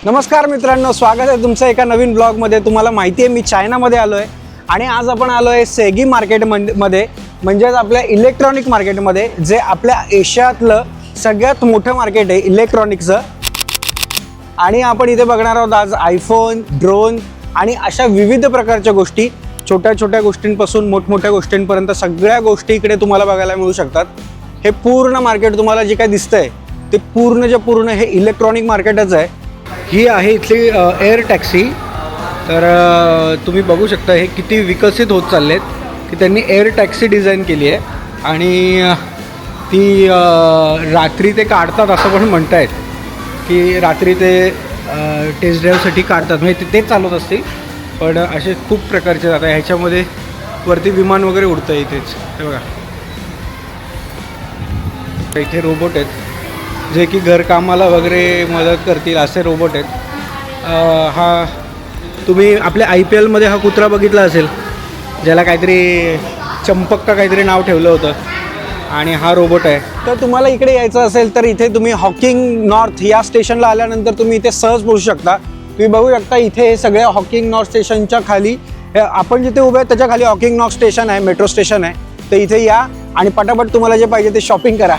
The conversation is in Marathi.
नमस्कार मित्रांनो, स्वागत आहे तुमचं एका नवीन ब्लॉगमध्ये। तुम्हाला माहिती आहे मी चायनामध्ये आलो आहे आणि आज आपण आलो आहे सेगी मार्केटमध्ये, म्हणजेच आपल्या इलेक्ट्रॉनिक मार्केटमध्ये, जे आपल्या एशियातलं सगळ्यात मोठं मार्केट आहे इलेक्ट्रॉनिक्सचं। आणि आपण इथे बघणार आहोत आज आयफोन, ड्रोन आणि अशा विविध प्रकारच्या गोष्टी, छोट्या छोट्या गोष्टींपासून मोठमोठ्या गोष्टींपर्यंत सगळ्या गोष्टी इकडे तुम्हाला बघायला मिळू शकतात। हे पूर्ण मार्केट तुम्हाला जे काय दिसतंय ते पूर्ण हे इलेक्ट्रॉनिक मार्केटच आहे। ही आहे इथली एअर टॅक्सी। तर तुम्ही बघू शकता हे किती विकसित होत चाललेत की त्यांनी एअर टॅक्सी डिझाईन केली आहे आणि ती रात्री ते काढतात असं पण म्हणतायत की रात्री ते टेस्ट ड्राईव्हसाठी काढतात, म्हणजे ते चालवत असतील। पण असे खूप प्रकारचे जातात ह्याच्यामध्ये, वरती विमान वगैरे उडतं इथेच। हे बघा इथे रोबोट आहेत जे की घरकामाला वगैरे मदत करतील असे रोबोट आहेत। हा तुम्ही आपल्या IPL मध्ये हा कुत्रा बघितला असेल ज्याला काहीतरी चंपक का काहीतरी नाव ठेवलं होतं, आणि हा रोबोट आहे। तर तुम्हाला इकडे यायचं असेल तर इथे तुम्ही हॉकिंग नॉर्थ या स्टेशनला आल्यानंतर तुम्ही इथे सहज पोहोचू शकता। तुम्ही बघू शकता इथे हे सगळ्या हॉकिंग नॉर्थ स्टेशनच्या खाली, आपण जिथे उभे आहेत त्याच्या खाली हॉकिंग नॉर्थ स्टेशन आहे, मेट्रो स्टेशन आहे। तर इथे या आणि पटापट तुम्हाला जे पाहिजे ते शॉपिंग करा।